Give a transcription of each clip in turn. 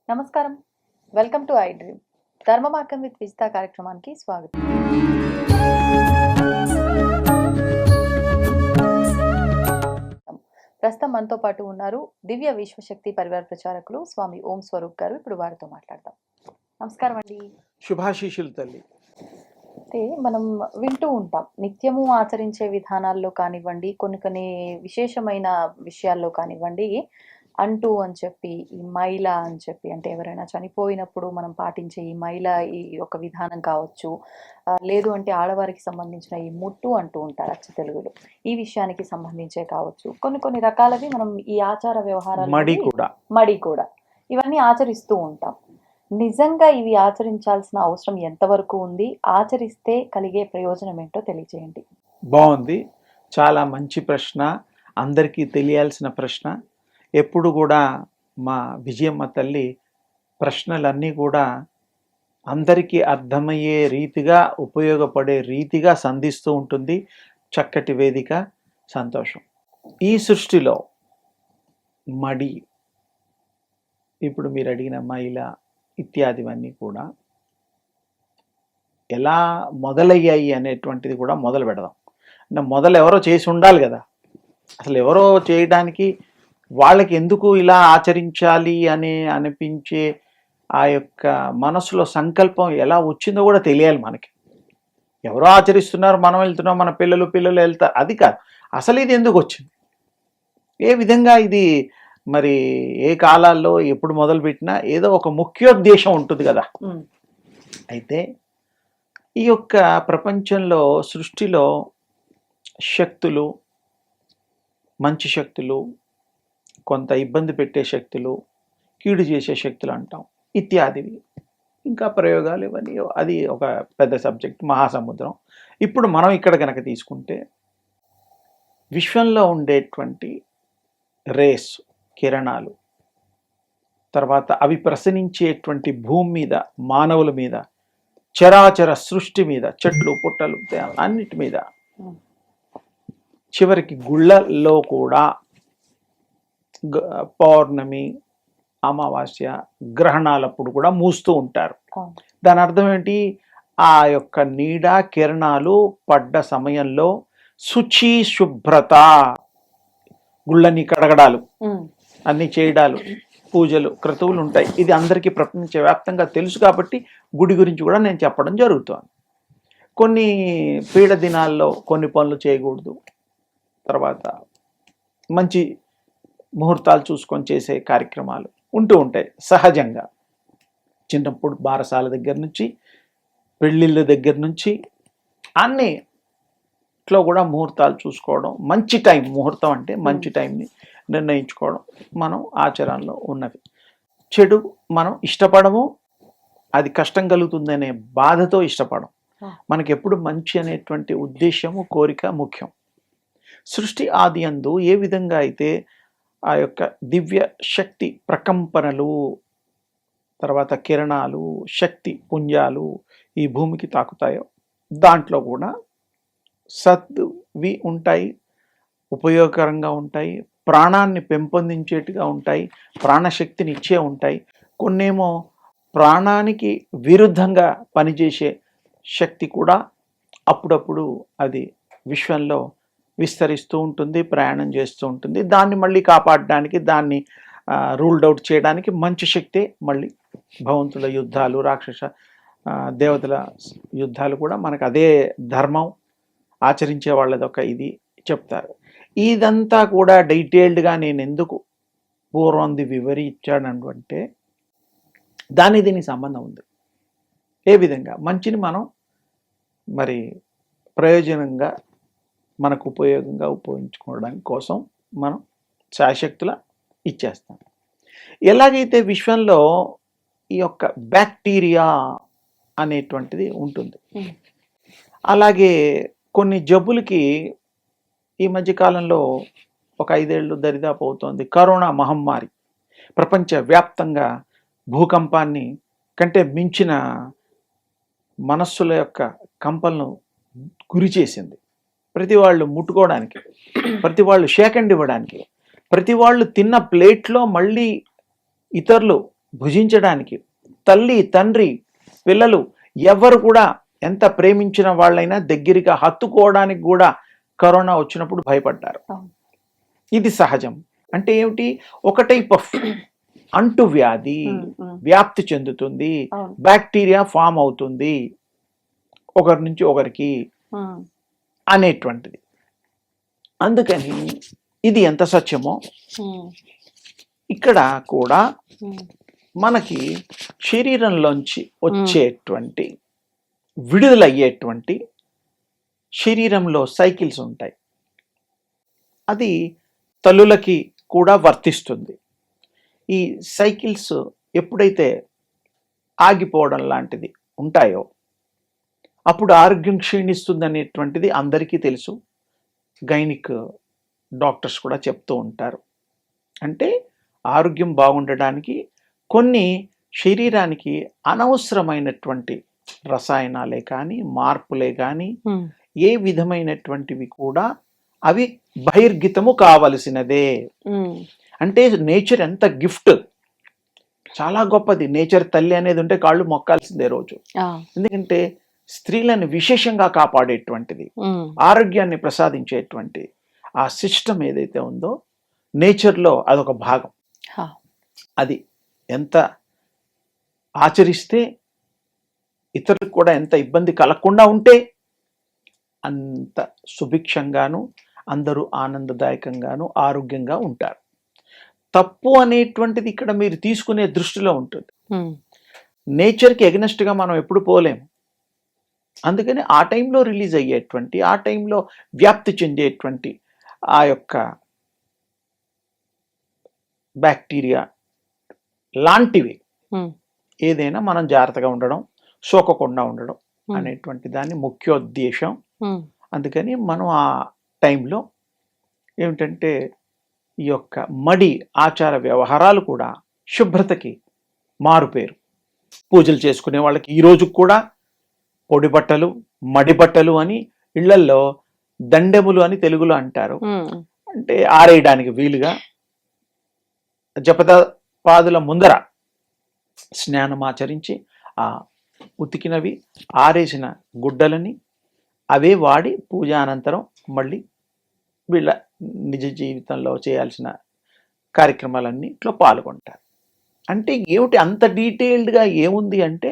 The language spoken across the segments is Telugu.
నమస్కారం. Welcome to I dream. ధర్మ మార్గం విత్ విజిత కార్యక్రమానికి స్వాగతం. ప్రస్తుతం మనతో పాటు ఉన్నారు దివ్య విశ్వశక్తి పరివార ప్రచారకులు స్వామి ఓం స్వరూప్ గారు. ఇప్పుడు వారితో మాట్లాడదాం. నమస్కారం అండి. శుభాశీషులు తల్లి. అయితే మనం వింటూ ఉంటాం, నిత్యము ఆచరించే విధానాల్లో కానివ్వండి, కొన్ని విశేషమైన విషయాల్లో కానివ్వండి, అంటూ అని చెప్పి, ఈ మైల అని చెప్పి, అంటే ఎవరైనా చనిపోయినప్పుడు మనం పాటించే ఈ మైల ఈ ఒక విధానం కావచ్చు, లేదు అంటే ఆడవారికి సంబంధించిన ఈ ముట్టు అంటూ ఉంటారు అచ్చ తెలుగులో, ఈ విషయానికి సంబంధించే కావచ్చు, కొన్ని రకాలవి మనం ఈ ఆచార వ్యవహారాలు మడి కూడా ఇవన్నీ ఆచరిస్తూ ఉంటాం. నిజంగా ఇవి ఆచరించాల్సిన అవసరం ఎంతవరకు ఉంది, ఆచరిస్తే కలిగే ప్రయోజనం ఏంటో తెలియజేయండి. బాగుంది, చాలా మంచి ప్రశ్న, అందరికీ తెలియాల్సిన ప్రశ్న. ఎప్పుడు కూడా మా విజయమ్మ తల్లి ప్రశ్నలన్నీ కూడా అందరికీ అర్థమయ్యే రీతిగా, ఉపయోగపడే రీతిగా సంధిస్తూ ఉంటుంది. చక్కటి వేదిక, సంతోషం. ఈ సృష్టిలో మడి, ఇప్పుడు మీరు అడిగిన మైల ఇత్యాదివన్నీ కూడా ఎలా మొదలయ్యాయి అనేటువంటిది కూడా మొదలు పెడదాం. మొదలు ఎవరో చేసి ఉండాలి కదా. అసలు ఎవరో చేయడానికి వాళ్ళకి ఎందుకు ఇలా ఆచరించాలి అని అనిపించే ఆ యొక్క మనసులో సంకల్పం ఎలా వచ్చిందో కూడా తెలియాలి మనకి. ఎవరో ఆచరిస్తున్నారు, మనం వెళ్తున్నాం, మన పిల్లలు వెళ్తారు, అది కాదు. అసలు ఇది ఎందుకు వచ్చింది, ఏ విధంగా ఇది, మరి ఏ కాలాల్లో ఎప్పుడు మొదలుపెట్టినా ఏదో ఒక ముఖ్యోద్దేశం ఉంటుంది కదా. అయితే ఈ యొక్క ప్రపంచంలో, సృష్టిలో శక్తులు, మంచి శక్తులు, కొంత ఇబ్బంది పెట్టే శక్తులు, కీడు చేసే శక్తులు అంటాం, ఇత్యాదివి, ఇంకా ప్రయోగాలు, ఇవన్నీ అది ఒక పెద్ద సబ్జెక్ట్, మహాసముద్రం. ఇప్పుడు మనం ఇక్కడ కనుక తీసుకుంటే విశ్వంలో ఉండేటువంటి రేస్, కిరణాలు, తర్వాత అవి ప్రసరించేటువంటి భూమి మీద, మానవుల మీద, చరాచర సృష్టి మీద, చెట్లు పుట్టలు అన్నిటి మీద, చివరికి గుళ్ళల్లో కూడా పౌర్ణమి, అమావాస్య, గ్రహణాలప్పుడు కూడా మూస్తూ ఉంటారు. దాని అర్థం ఏంటి, ఆ యొక్క నీడ కిరణాలు పడ్డ సమయంలో శుచి, శుభ్రత, గుళ్ళని కడగడాలు, అన్ని చేయడాలు, పూజలు, క్రతువులు ఉంటాయి. ఇది అందరికీ ప్రపంచవ్యాప్తంగా తెలుసు కాబట్టి గుడి గురించి కూడా నేను చెప్పడం జరుగుతుంది. కొన్ని పీడ దినాల్లో కొన్ని పనులు చేయకూడదు, తర్వాత మంచి ముహూర్తాలు చూసుకొని చేసే కార్యక్రమాలు ఉంటూ ఉంటాయి సహజంగా. చిన్నప్పుడు బారసాల దగ్గర నుంచి, పెళ్ళిళ్ళ దగ్గర నుంచి అన్నిట్లో కూడా ముహూర్తాలు చూసుకోవడం, మంచి టైం, ముహూర్తం అంటే మంచి టైంని నిర్ణయించుకోవడం మనం ఆచరణలో ఉన్నది. చెడు మనం ఇష్టపడము, అది కష్టం కలుగుతుందనే బాధతో ఇష్టపడం. మనకి ఎప్పుడు మంచి అనేటువంటి ఉద్దేశము, కోరిక ముఖ్యం. సృష్టి ఆది యందు ఏ విధంగా అయితే ఆ యొక్క దివ్య శక్తి ప్రకంపనలు, తర్వాత కిరణాలు, శక్తి పుంజాలు ఈ భూమికి తాకుతాయో, దాంట్లో కూడా సద్వి ఉంటాయి, ఉపయోగకరంగా ఉంటాయి, ప్రాణాన్ని పెంపొందించేట్టుగా ఉంటాయి, ప్రాణశక్తిని ఇచ్చే ఉంటాయి. కొన్నేమో ప్రాణానికి విరుద్ధంగా పనిచేసే శక్తి కూడా అప్పుడప్పుడు అది విశ్వంలో విస్తరిస్తూ ఉంటుంది, ప్రయాణం చేస్తూ ఉంటుంది. దాన్ని మళ్ళీ కాపాడడానికి, దాన్ని రూల్డ్ అవుట్ చేయడానికి మంచి శక్తే మళ్ళీ భగవంతుల యుద్ధాలు, రాక్షస దేవతల యుద్ధాలు కూడా మనకు అదే ధర్మం ఆచరించే వాళ్ళదొక ఇది చెప్తారు. ఇదంతా కూడా డీటెయిల్డ్గా నేను ఎందుకు పూర్వంది వివరించానంటే దీనికి సంబంధం ఉంది. ఏ విధంగా మంచిని మనం మరి ప్రయోజనంగా, మనకు ఉపయోగంగా ఉపయోగించుకోవడానికి కోసం మనం శాశక్తుల ఇచ్చేస్తాం. ఎలాగైతే విశ్వంలో ఈ యొక్క బ్యాక్టీరియా అనేటువంటిది ఉంటుంది, అలాగే కొన్ని జబ్బులకి ఈ మధ్యకాలంలో ఒక 5 ఏళ్ళు దరిదాపు అవుతోంది కరోనా మహమ్మారి ప్రపంచవ్యాప్తంగా భూకంపాన్ని కంటే మించిన మనస్సుల యొక్క కంపలను గురి చేసింది. ప్రతి వాళ్ళు ముట్టుకోవడానికి, ప్రతి వాళ్ళు షేకండ్ ఇవ్వడానికి, ప్రతి వాళ్ళు తిన్న ప్లేట్లో మళ్ళీ ఇతరులు భుజించడానికి, తల్లి తండ్రి పిల్లలు ఎవరు కూడా ఎంత ప్రేమించిన వాళ్ళైనా దగ్గరగా హత్తుకోవడానికి కూడా కరోనా వచ్చినప్పుడు భయపడ్డారు. ఇది సహజం. అంటే ఏమిటి, ఒక టైప్ ఆఫ్ అంటు వ్యాధి వ్యాప్తి చెందుతుంది, బ్యాక్టీరియా ఫామ్ అవుతుంది ఒకరి నుంచి ఒకరికి అనేటువంటిది. అందుకని ఇది ఎంత సత్యమో ఇక్కడ కూడా మనకి శరీరంలోంచి వచ్చేటువంటి విడుదలయ్యేటువంటి శరీరంలో సైకిల్స్ ఉంటాయి. అది తల్లులకి కూడా వర్తిస్తుంది. ఈ సైకిల్స్ ఎప్పుడైతే ఆగిపోవడం లాంటిది ఉంటాయో అప్పుడు ఆరోగ్యం క్షీణిస్తుంది అనేటువంటిది అందరికీ తెలుసు. గైనిక్ డాక్టర్స్ కూడా చెప్తూ ఉంటారు. అంటే ఆరోగ్యం బాగుండడానికి కొన్ని శరీరానికి అనవసరమైనటువంటి రసాయనాలే కానీ మార్పులే కానీ ఏ విధమైనటువంటివి కూడా అవి బహిర్గతము కావలసినదే. అంటే నేచర్ ఎంత గిఫ్ట్, చాలా గొప్పది. నేచర్ తల్లి అనేది ఉంటే కాళ్ళు మొక్కాల్సిందే రోజు. ఎందుకంటే స్త్రీలను విశేషంగా కాపాడేటువంటిది, ఆరోగ్యాన్ని ప్రసాదించేటువంటి ఆ సిస్టమ్ ఏదైతే ఉందో నేచర్లో అదొక భాగం. అది ఎంత ఆచరిస్తే ఇతరులకు కూడా ఎంత ఇబ్బంది కలగకుండా ఉంటే అంత సుభిక్షంగాను అందరూ ఆనందదాయకంగాను ఆరోగ్యంగా ఉంటారు. తప్పు అనేటువంటిది ఇక్కడ మీరు తీసుకునే దృష్టిలో ఉంటుంది. నేచర్కి ఎగనెస్ట్గా మనం ఎప్పుడు పోలేము. అందుకని ఆ టైంలో రిలీజ్ అయ్యేటువంటి, ఆ టైంలో వ్యాప్తి చెందేటువంటి ఆ యొక్క బ్యాక్టీరియా లాంటివి ఏదైనా మనం జాగ్రత్తగా ఉండడం, సోకకుండా ఉండడం అనేటువంటి దాన్ని ముఖ్యోద్దేశం. అందుకని మనం ఆ టైంలో ఏమిటంటే ఈ యొక్క మడి ఆచార వ్యవహారాలు కూడా శుభ్రతకి మారుపేరు. పూజలు చేసుకునే వాళ్ళకి ఈ రోజు కూడా పొడి బట్టలు మడి బట్టలు అని ఇళ్లల్లో దండెములు అని తెలుగులో అంటారు. అంటే ఆరేయడానికి వీలుగా జపదపాదుల ముందర స్నానం ఆచరించి ఆ ఉతికినవి ఆరేసిన గుడ్డలని అవే వాడి పూజ అనంతరం మళ్ళీ వీళ్ళ నిజ జీవితంలో చేయాల్సిన కార్యక్రమాలన్నిట్లో పాల్గొంటారు. అంటే ఏమిటి అంత డీటెయిల్డ్గా ఏముంది అంటే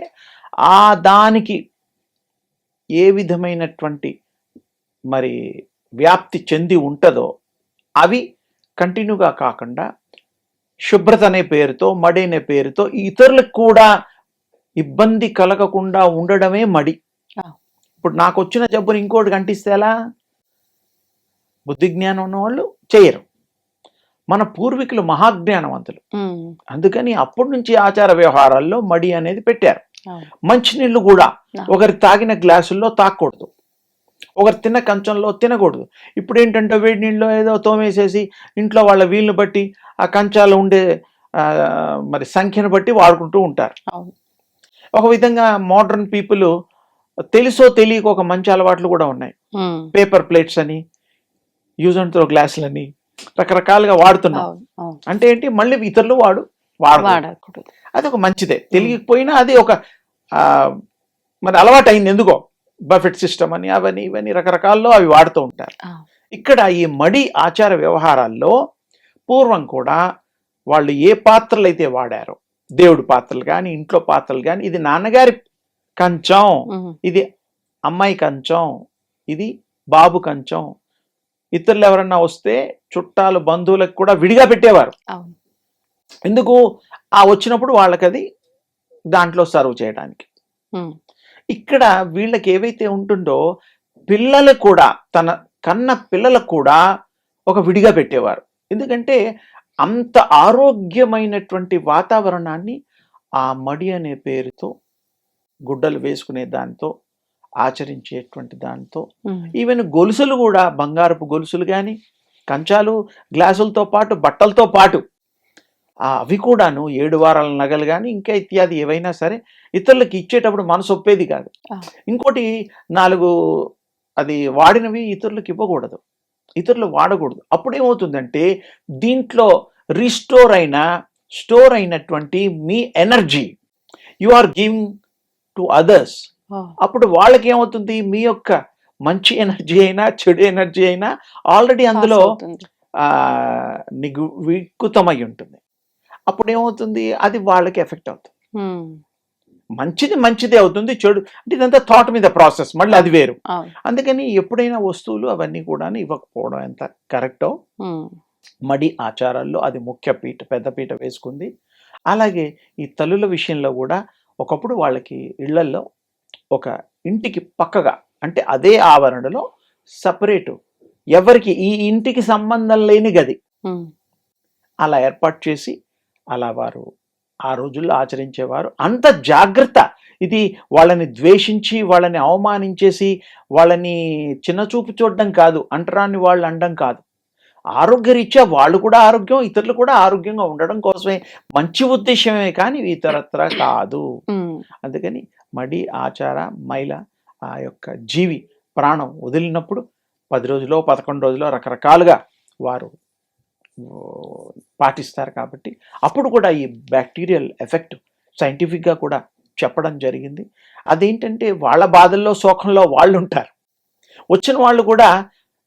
ఆ దానికి ఏ విధమైనటువంటి మరి వ్యాప్తి చెంది ఉంటుందో అవి కంటిన్యూగా కాకుండా శుభ్రత అనే పేరుతో మడి అనే పేరుతో ఇతరులకు కూడా ఇబ్బంది కలగకుండా ఉండడమే మడి. ఇప్పుడు నాకు వచ్చిన జబ్బుని ఇంకోటి అంటిస్తే ఎలా? బుద్ధి జ్ఞానం ఉన్నవాళ్ళు చేయరు. మన పూర్వీకులు మహాజ్ఞానవంతులు. అందుకని అప్పటి నుంచి ఆచార వ్యవహారాల్లో మడి అనేది పెట్టారు. మంచినీళ్ళు కూడా ఒకరి తాగిన గ్లాసుల్లో తాగకూడదు, ఒకరు తిన్న కంచంలో తినకూడదు. ఇప్పుడు ఏంటంటే వేడి నీళ్ళు ఏదో తోమేసేసి ఇంట్లో వాళ్ళ వీళ్ళని బట్టి ఆ కంచాలు ఉండే మరి సంఖ్యను బట్టి వాడుకుంటూ ఉంటారు. ఒక విధంగా మోడర్న్ పీపుల్ తెలుసో తెలియక ఒక మంచి అలవాట్లు కూడా ఉన్నాయి. పేపర్ ప్లేట్స్ అని, యూజ్ అండ్ త్రో గ్లాసులని రకరకాలుగా వాడుతున్నాం. అంటే ఏంటి, మళ్ళీ ఇతరులు వాడకూడదు. అది ఒక మంచిదే, తెలియకపోయినా అది ఒక మరి అలవాటు అయింది. ఎందుకో బఫెట్ సిస్టమ్ అని అవని ఇవన్నీ రకరకాల్లో అవి వాడుతూ ఉంటారు. ఇక్కడ ఈ మడి ఆచార వ్యవహారాల్లో పూర్వం కూడా వాళ్ళు ఏ పాత్రలు అయితే వాడారో, దేవుడి పాత్రలు కానీ ఇంట్లో పాత్రలు కానీ, ఇది నాన్నగారి కంచం, ఇది అమ్మాయి కంచం, ఇది బాబు కంచం, ఇతరులు ఎవరన్నా వస్తే చుట్టాలు బంధువులకు కూడా విడిగా పెట్టేవారు. ఎందుకు? ఆ వచ్చినప్పుడు వాళ్ళకి అది దాంట్లో సర్వ్ చేయడానికి. ఇక్కడ వీళ్ళకి ఏవైతే ఉంటుందో పిల్లలు కూడా తన కన్న పిల్లలకు కూడా ఒక విడిగా పెట్టేవారు. ఎందుకంటే అంత ఆరోగ్యమైనటువంటి వాతావరణాన్ని ఆ మడి అనే పేరుతో గుడ్డలు వేసుకునే దాంతో ఆచరించేటువంటి దాంతో, ఈవెన్ గొలుసులు కూడా బంగారపు గొలుసులు కానీ కంచాలు గ్లాసులతో పాటు బట్టలతో పాటు అవి కూడాను 7 వారాల నగలు కానీ ఇంకా ఇత్యాది ఏవైనా సరే ఇతరులకు ఇచ్చేటప్పుడు మనసు ఒప్పేది కాదు. ఇంకోటి 4 అది వాడినవి ఇతరులకు ఇవ్వకూడదు, ఇతరులు వాడకూడదు. అప్పుడు ఏమవుతుందంటే దీంట్లో స్టోర్ అయినటువంటి మీ energy you are giving to others. అప్పుడు వాళ్ళకి ఏమవుతుంది, మీ యొక్క మంచి ఎనర్జీ అయినా చెడు ఎనర్జీ అయినా ఆల్రెడీ అందులో వికృతమై ఉంటుంది. అప్పుడు ఏమవుతుంది, అది వాళ్ళకి ఎఫెక్ట్ అవుతుంది. మంచిదే అవుతుంది, చెడు అంటే ఇదంతా థాట్ మీద ప్రాసెస్, మళ్ళీ అది వేరు. అందుకని ఎప్పుడైనా వస్తువులు అవన్నీ కూడా ఇవ్వకపోవడం ఎంత కరెక్టో మడి ఆచారాల్లో అది పెద్ద పీట వేసుకుంది. అలాగే ఈ తల్లుల విషయంలో కూడా ఒకప్పుడు వాళ్ళకి ఇళ్లల్లో ఒక ఇంటికి పక్కగా అంటే అదే ఆవరణలో సపరేటు ఎవరికి ఈ ఇంటికి సంబంధం లేని గది అలా ఏర్పాటు చేసి అలా వారు ఆ రోజుల్లో ఆచరించేవారు. అంత జాగ్రత్త, ఇది వాళ్ళని ద్వేషించి వాళ్ళని అవమానించేసి వాళ్ళని చిన్నచూపు చూడడం కాదు, అంటరాని వాళ్ళు అనడం కాదు. ఆరోగ్యరీత్యా వాళ్ళు కూడా ఆరోగ్యం, ఇతరులు కూడా ఆరోగ్యంగా ఉండడం కోసమే, మంచి ఉద్దేశమే కానీ ఇతరత్ర కాదు. అందుకని మడి ఆచార మైల ఆ యొక్క జీవి ప్రాణం వదిలినప్పుడు 10 రోజులో 11 రోజులో రకరకాలుగా వారు పాటిస్తారు. కాబట్టి అప్పుడు కూడా ఈ బ్యాక్టీరియల్ ఎఫెక్ట్ సైంటిఫిక్గా కూడా చెప్పడం జరిగింది. అదేంటంటే వాళ్ళ బాధల్లో శోకంలో వాళ్ళు ఉంటారు, వచ్చిన వాళ్ళు కూడా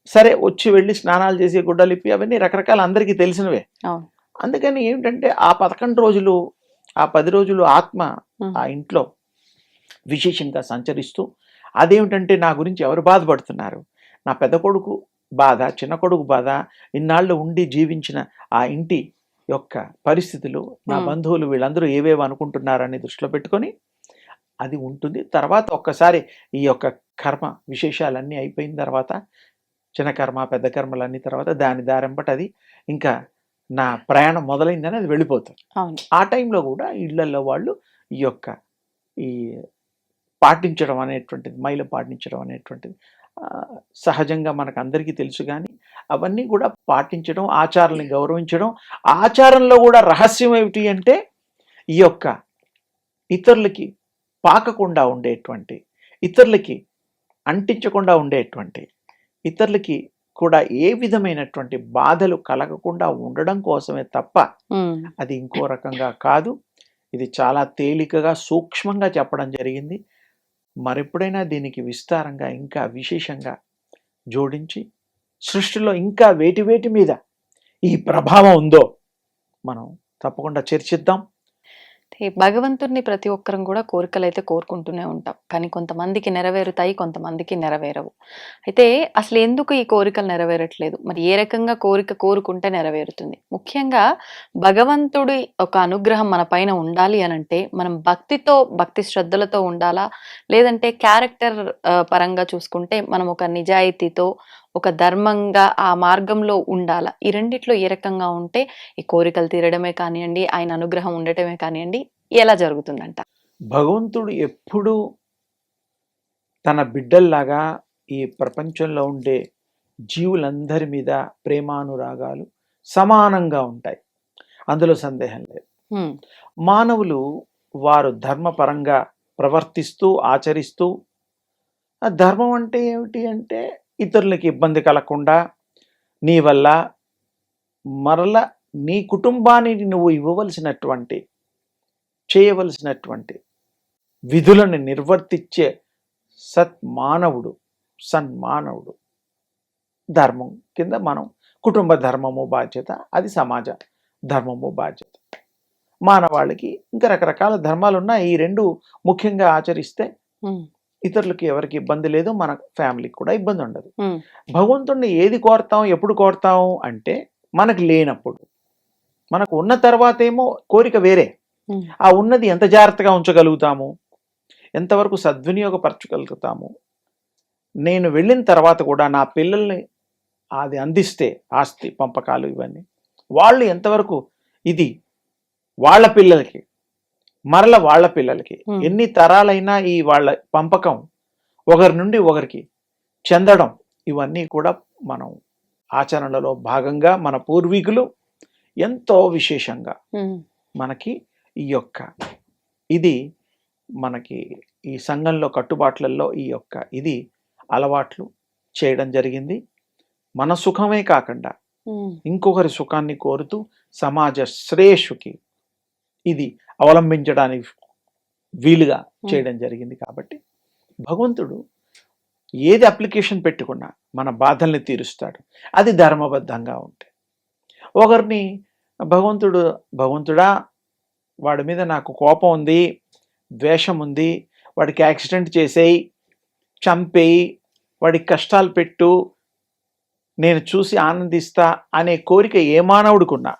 సరే వచ్చి వెళ్ళి స్నానాలు చేసి గుడ్డలిప్పి అవన్నీ రకరకాల అందరికీ తెలిసినవే. అందుకని ఏమిటంటే ఆ 11 రోజులు ఆ 10 రోజులు ఆత్మ ఆ ఇంట్లో విశేషంగా సంచరిస్తూ అదేమిటంటే నా గురించి ఎవరు బాధపడుతున్నారు, నా పెద్ద కొడుకు బాధ, చిన్న కొడుకు బాధ, ఇన్నాళ్ళు ఉండి జీవించిన ఆ ఇంటి యొక్క పరిస్థితులు, నా బంధువులు వీళ్ళందరూ ఏవేవి అనుకుంటున్నారని దృష్టిలో పెట్టుకొని అది ఉంటుంది. తర్వాత ఒక్కసారి ఈ యొక్క కర్మ విశేషాలన్నీ అయిపోయిన తర్వాత చిన్న కర్మ పెద్ద కర్మలన్నీ తర్వాత దాని దారెంబటి అది ఇంకా నా ప్రయాణం మొదలైందని అది వెళ్ళిపోతుంది. ఆ టైంలో కూడా ఇళ్లలో వాళ్ళు ఈ యొక్క ఈ పాటించడం అనేటువంటిది, మైల పాటించడం అనేటువంటిది సహజంగా మనకు అందరికీ తెలుసు. కానీ అవన్నీ కూడా పాటించడం, ఆచారాన్ని గౌరవించడం. ఆచారంలో కూడా రహస్యం ఏమిటి అంటే ఈ యొక్క ఇతరులకి పాకకుండా ఉండేటువంటి, ఇతరులకి అంటించకుండా ఉండేటువంటి, ఇతరులకి కూడా ఏ విధమైనటువంటి బాధలు కలగకుండా ఉండడం కోసమే తప్ప అది ఇంకో రకంగా కాదు. ఇది చాలా తేలికగా సూక్ష్మంగా చెప్పడం జరిగింది. మరెప్పుడైనా దీనికి విస్తారంగా ఇంకా విశేషంగా జోడించి సృష్టిలో ఇంకా వేటి మీద ఈ ప్రభావం ఉందో మనం తప్పకుండా చర్చిద్దాం. భగవంతుడిని ప్రతి ఒక్కరం కూడా కోరికలు అయితే కోరుకుంటూనే ఉంటాం, కానీ కొంతమందికి నెరవేరుతాయి, కొంతమందికి నెరవేరవు. అయితే అసలు ఎందుకు ఈ కోరికలు నెరవేరట్లేదు, మరి ఏ రకంగా కోరుకుంటే నెరవేరుతుంది? ముఖ్యంగా భగవంతుడి ఒక అనుగ్రహం మన పైన ఉండాలి అనంటే మనం భక్తి శ్రద్ధలతో ఉండాలా, లేదంటే క్యారెక్టర్ పరంగా చూసుకుంటే మనం ఒక నిజాయితీతో ఒక ధర్మంగా ఆ మార్గంలో ఉండాలా? ఈ రెండిట్లో ఏ రకంగా ఉంటే ఈ కోరికలు తీరడమే కానివ్వండి, ఆయన అనుగ్రహం ఉండటమే కానివ్వండి, ఎలా జరుగుతుందంట? భగవంతుడు ఎప్పుడూ తన బిడ్డల్లాగా ఈ ప్రపంచంలో ఉండే జీవులందరి మీద ప్రేమానురాగాలు సమానంగా ఉంటాయి, అందులో సందేహం లేదు. మానవులు వారు ధర్మపరంగా ప్రవర్తిస్తూ ఆచరిస్తూ, ఆ ధర్మం అంటే ఏమిటి అంటే ఇతరులకి ఇబ్బంది కలగకుండా నీ వల్ల మరల నీ కుటుంబానికి నువ్వు ఇవ్వవలసినటువంటి చేయవలసినటువంటి విధులను నిర్వర్తించే సన్మానవుడు ధర్మం కింద మనం కుటుంబ ధర్మము బాధ్యత, అది సమాజ ధర్మము బాధ్యత. మానవాళికి ఇంకా రకరకాల ధర్మాలు ఉన్నాయి. ఈ రెండు ముఖ్యంగా ఆచరిస్తే ఇతరులకి ఎవరికి ఇబ్బంది లేదు, మన ఫ్యామిలీకి కూడా ఇబ్బంది ఉండదు. భగవంతుడిని ఏది కోరుతాం, ఎప్పుడు కోరుతాం అంటే మనకు లేనప్పుడు. మనకు ఉన్న తర్వాత ఏమో కోరిక వేరే. ఆ ఉన్నది ఎంత జాగ్రత్తగా ఉంచగలుగుతాము, ఎంతవరకు సద్వినియోగపరచగలుగుతాము. నేను వెళ్ళిన తర్వాత కూడా నా పిల్లల్ని అది అందిస్తే, ఆస్తి పంపకాలు ఇవన్నీ వాళ్ళు ఎంతవరకు ఇది వాళ్ళ పిల్లలకి మరల వాళ్ళ పిల్లలకి ఎన్ని తరాలైనా ఈ వాళ్ళ పంపకం ఒకరి నుండి ఒకరికి చెందడం, ఇవన్నీ కూడా మనం ఆచరణలో భాగంగా మన పూర్వీకులు ఎంతో విశేషంగా మనకి ఈ యొక్క ఇది మనకి ఈ సంఘంలో కట్టుబాట్లలో ఈ యొక్క ఇది అలవాట్లు చేయడం జరిగింది. మన సుఖమే కాకుండా ఇంకొకరి సుఖాన్ని కోరుతూ సమాజ శ్రేయస్సుకి ఇది అవలంబించడానికి వీలుగా చేయడం జరిగింది. కాబట్టి భగవంతుడు ఏది అప్లికేషన్ పెట్టుకున్నా మన బాధల్ని తీరుస్తాడు, అది ధర్మబద్ధంగా ఉంటే. ఒకరిని భగవంతుడా వాడి మీద నాకు కోపం ఉంది, ద్వేషం ఉంది, వాడికి యాక్సిడెంట్ చేసేయి, చంపేయి, వాడికి కష్టాలు పెట్టు, నేను చూసి ఆనందిస్తా అనే కోరిక ఏ మానవుడికున్నా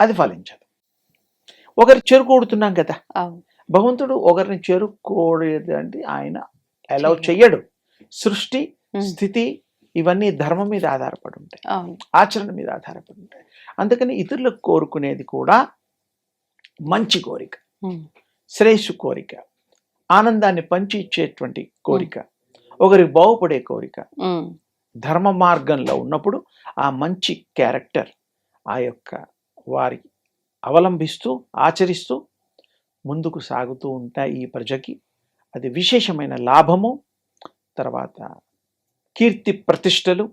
అది ఫలించదు. ఒకరి చెరుకు కొడుతున్నాం కదా, భగవంతుడు ఒకరిని చెరుకోడేది అంటే ఆయన అలౌ చెయ్యడు. సృష్టి స్థితి ఇవన్నీ ధర్మం మీద ఆధారపడి ఉంటాయి, ఆచరణ మీద ఆధారపడి ఉంటాయి. అందుకని ఇతరులకు కోరుకునేది కూడా మంచి కోరిక, శ్రేయస్సు కోరిక, ఆనందాన్ని పంచి ఇచ్చేటువంటి కోరిక, ఒకరికి బాగుపడే కోరిక. ధర్మ మార్గంలో ఉన్నప్పుడు ఆ మంచి క్యారెక్టర్ ఆ యొక్క వారి అవలంబిస్తూ ఆచరిస్తూ ముందుకు సాగుతూ ఉంటాయి. ఈ ప్రజకి అది విశేషమైన లాభము, తర్వాత కీర్తి ప్రతిష్టలు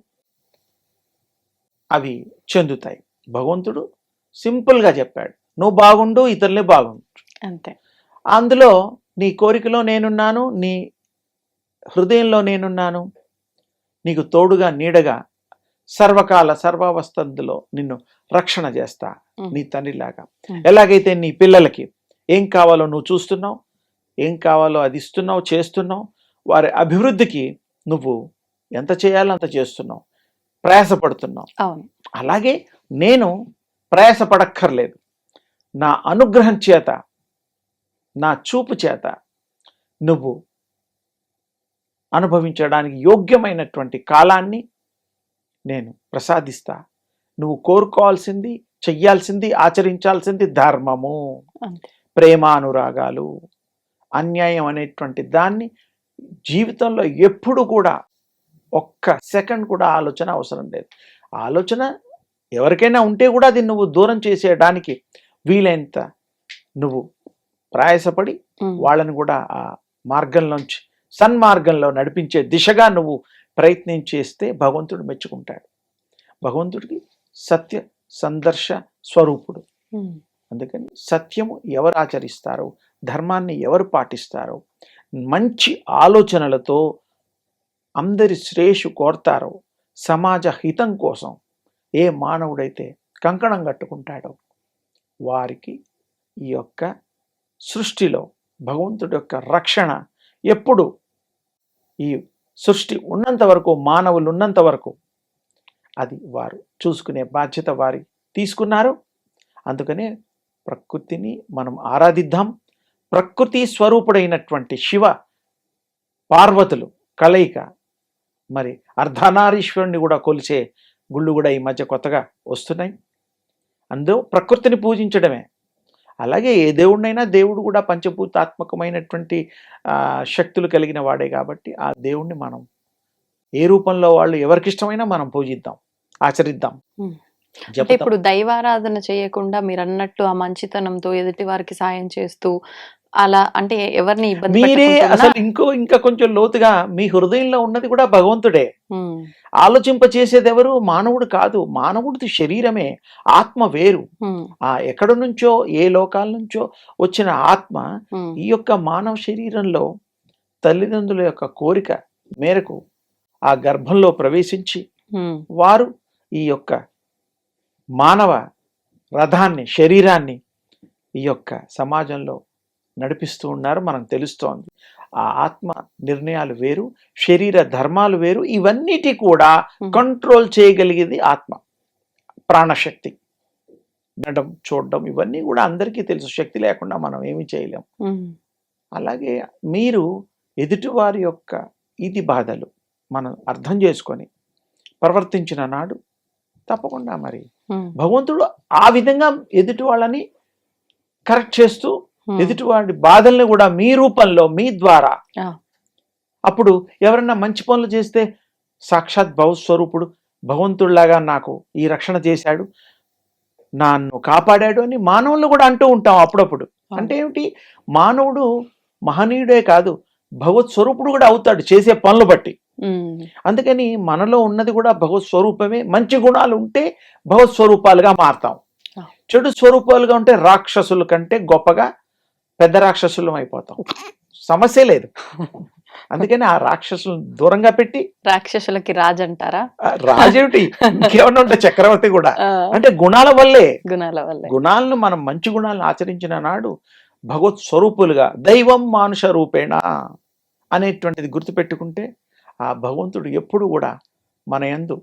అవి చెందుతాయి. భగవంతుడు సింపుల్గా చెప్పాడు, నువ్వు బాగుండు, ఇతరులే బాగుండు అంతే. అందులో నీ కోరికలో నేనున్నాను, నీ హృదయంలో నేనున్నాను, నీకు తోడుగా నీడగా సర్వకాల సర్వావస్థలో నిన్ను రక్షణ చేస్తా నీ తండ్రిలాగా. ఎలాగైతే నీ పిల్లలకి ఏం కావాలో నువ్వు చూస్తున్నావు, ఏం కావాలో అది ఇస్తున్నావు, చేస్తున్నావు, వారి అభివృద్ధికి నువ్వు ఎంత చేయాలో అంత చేస్తున్నావు, ప్రయాసపడుతున్నావు. అలాగే నేను ప్రయాసపడక్కర్లేదు, నా అనుగ్రహం చేత, నా చూపు చేత నువ్వు అనుభవించడానికి యోగ్యమైనటువంటి కాలాన్ని నేను ప్రసాదిస్తా. నువ్వు కోరుకోవాల్సింది, చెయ్యాల్సింది, ఆచరించాల్సింది ధర్మము, ప్రేమానురాగాలు. అన్యాయం అనేటువంటి దాన్ని జీవితంలో ఎప్పుడు కూడా ఒక్క సెకండ్ కూడా ఆలోచన అవసరం లేదు. ఆలోచన ఎవరికైనా ఉంటే కూడా అది నువ్వు దూరం చేసేయడానికి వీలైనంత నువ్వు ప్రయాసపడి వాళ్ళని కూడా ఆ మార్గంలోంచి సన్మార్గంలో నడిపించే దిశగా నువ్వు ప్రయత్నం చేస్తే భగవంతుడు మెచ్చుకుంటాడు. భగవంతుడికి సత్య సందర్శ స్వరూపుడు. అందుకని సత్యము ఎవరు ఆచరిస్తారో, ధర్మాన్ని ఎవరు పాటిస్తారో, మంచి ఆలోచనలతో అందరి శ్రేయస్సు కోరతారో, సమాజ హితం కోసం ఏ మానవుడైతే కంకణం కట్టుకుంటాడో వారికి ఈ యొక్క సృష్టిలో భగవంతుడి యొక్క రక్షణ ఎప్పుడు, ఈ సృష్టి ఉన్నంత వరకు, మానవులు ఉన్నంత వరకు అది వారు చూసుకునే బాధ్యత వారి తీసుకున్నారు. అందుకనే ప్రకృతిని మనం ఆరాధిద్దాం. ప్రకృతి స్వరూపుడైనటువంటి శివ పార్వతులు కలయిక, మరి అర్ధనారీశ్వరుణ్ణి కూడా కొలిచే గుళ్ళు కూడా ఈ మధ్య కొత్తగా వస్తున్నాయి. అందులో ప్రకృతిని పూజించడమే. అలాగే ఏ దేవుడినైనా దేవుడు కూడా పంచభూతాత్మకమైనటువంటి శక్తులు కలిగిన వాడే. కాబట్టి ఆ దేవుణ్ణి మనం ఏ రూపంలో వాళ్ళు ఎవరికిష్టమైనా మనం పూజిద్దాం, ఆచరిద్దాం. ఇప్పుడు దైవారాధన చేయకుండా మీరు అన్నట్టు ఆ మంచితనంతో ఎదుటి వారికి సాయం చేస్తూ అలా అంటే ఎవరిని ఇబ్బంది మీరే అసలు ఇంకా కొంచెం లోతుగా మీ హృదయంలో ఉన్నది కూడా భగవంతుడే. ఆలోచింపచేసేది ఎవరు? మానవుడు కాదు. మానవుడిది శరీరమే, ఆత్మ వేరు. ఎక్కడి నుంచో ఏ లోకాల నుంచో వచ్చిన ఆత్మ ఈ యొక్క మానవ శరీరంలో తల్లిదండ్రుల యొక్క కోరిక మేరకు ఆ గర్భంలో ప్రవేశించి వారు ఈ యొక్క మానవ రథాన్ని, శరీరాన్ని ఈ యొక్క సమాజంలో నడిపిస్తూ ఉన్నారు. మనకు తెలుస్తోంది. ఆ ఆత్మ నిర్ణయాలు వేరు, శరీర ధర్మాలు వేరు. ఇవన్నిటి కూడా కంట్రోల్ చేయగలిగేది ఆత్మ, ప్రాణశక్తి. వినడం, చూడడం ఇవన్నీ కూడా అందరికీ తెలుసు. శక్తి లేకుండా మనం ఏమీ చేయలేం. అలాగే మీరు ఎదుటివారి యొక్క ఇది బాధలు మనం అర్థం చేసుకొని ప్రవర్తించిన నాడు తప్పకుండా మరి భగవంతుడు ఆ విధంగా ఎదుటి వాళ్ళని కరెక్ట్ చేస్తూ ఎదుటివాడి బాధల్ని కూడా మీ రూపంలో, మీ ద్వారా, అప్పుడు ఎవరన్నా మంచి పనులు చేస్తే సాక్షాత్ భవస్వరూపుడు భగవంతుడిలాగా నాకు ఈ రక్షణ చేశాడు, నన్ను కాపాడాడు అని మానవులు కూడా అంటూ ఉంటాం అప్పుడప్పుడు. అంటే ఏమిటి? మానవుడు మహనీయుడే కాదు, భగవత్ స్వరూపుడు కూడా అవుతాడు చేసే పనులు బట్టి. అందుకని మనలో ఉన్నది కూడా భగవత్ స్వరూపమే. మంచి గుణాలు ఉంటే భగవత్ స్వరూపాలుగా మారతాం. చెడు స్వరూపాలుగా ఉంటే రాక్షసుల కంటే గొప్పగా పెద్ద రాక్షసులం అయిపోతాం. సమస్య లేదు. అందుకని ఆ రాక్షసులను దూరంగా పెట్టి, రాక్షసులకి రాజు అంటారా? రాజేమిటి ఇంకేమన్నా ఉంటే చక్రవర్తి కూడా. అంటే గుణాల వల్లే, గుణాలను మనం మంచి గుణాలను ఆచరించిన నాడు భగవత్ స్వరూపులుగా దైవం మానుష రూపేణ అనేటువంటిది గుర్తుపెట్టుకుంటే ఆ భగవంతుడు ఎప్పుడు కూడా మన యందు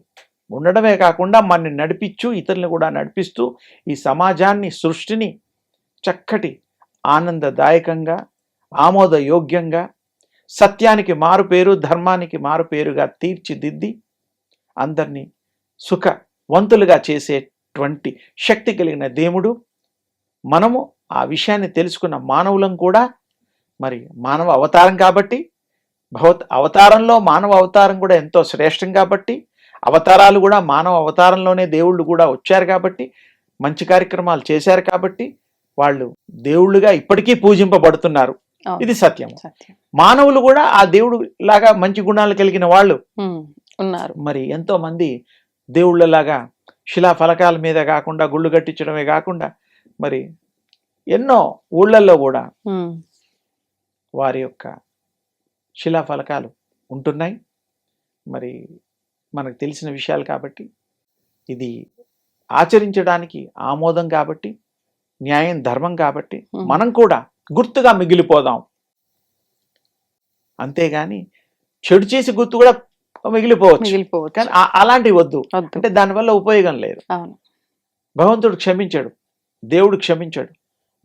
ఉండడమే కాకుండా మనని నడిపించు, ఇతరులను కూడా నడిపిస్తూ ఈ సమాజాన్ని, సృష్టిని చక్కటి ఆనందదాయకంగా, ఆమోదయోగ్యంగా, సత్యానికి మారు పేరు, ధర్మానికి మారు పేరుగా తీర్చిదిద్ది అందరినీ సుఖవంతులుగా చేసేటువంటి శక్తి కలిగిన దేవుడు. మనము ఆ విషయాన్ని తెలుసుకున్న మానవులం కూడా మరి మానవ అవతారం కాబట్టి, భగవత్ అవతారంలో మానవ అవతారం కూడా ఎంతో శ్రేష్టం కాబట్టి, అవతారాలు కూడా మానవ అవతారంలోనే దేవుళ్ళు కూడా వచ్చారు కాబట్టి, మంచి కార్యక్రమాలు చేశారు కాబట్టి వాళ్ళు దేవుళ్ళుగా ఇప్పటికీ పూజింపబడుతున్నారు. ఇది సత్యం. మానవులు కూడా ఆ దేవుడు లాగా మంచి గుణాలు కలిగిన వాళ్ళు ఉన్నారు. మరి ఎంతో మంది దేవుళ్ళలాగా శిలా ఫలకాల మీద కాకుండా, గుళ్ళు కట్టించడమే కాకుండా మరి ఎన్నో ఊళ్ళల్లో కూడా వారి యొక్క శిలా ఫలకాలు ఉంటున్నాయి. మరి మనకు తెలిసిన విషయాలు కాబట్టి, ఇది ఆచరించడానికి ఆమోదం కాబట్టి, న్యాయం ధర్మం కాబట్టి మనం కూడా గుర్తుగా మిగిలిపోదాం. అంతేగాని చెడు చేసి గుర్తు కూడా మిగిలిపోవచ్చు. కానీ అలాంటివి వద్దు. అంటే దానివల్ల ఉపయోగం లేదు. భగవంతుడు క్షమించాడు, దేవుడు క్షమించాడు,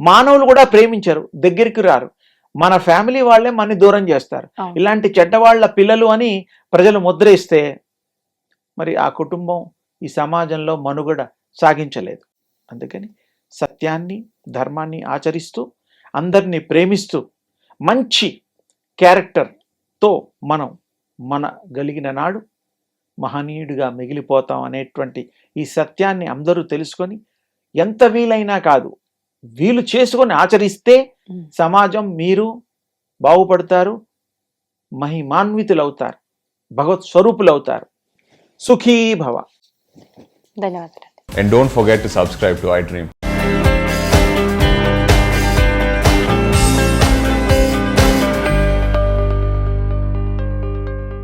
మానవులు కూడా ప్రేమించరు, దగ్గరికి రారు. మన ఫ్యామిలీ వాళ్ళే మనని దూరం చేస్తారు. ఇలాంటి చెడ్డవాళ్ల పిల్లలు అని ప్రజలు ముద్ర ఇస్తే మరి ఆ కుటుంబం ఈ సమాజంలో మనుగడ సాగించలేదు. అందుకని సత్యాన్ని, ధర్మాన్ని ఆచరిస్తూ, అందరినీ ప్రేమిస్తూ, మంచి క్యారెక్టర్తో మనం మనగలిగిన నాడు మహనీయుడిగా మిగిలిపోతాం అనేటువంటి ఈ సత్యాన్ని అందరూ తెలుసుకొని, ఎంత వీలైనా కాదు వీలు చేసుకొని ఆచరిస్తే సమాజం, మీరు బాగుపడతారు, మహిమాన్వితులు అవుతారు, భగవత్ స్వరూపులు అవుతారు. సుఖీ భవ. ధన్యవాదాలు. And don't forget to subscribe to iDream.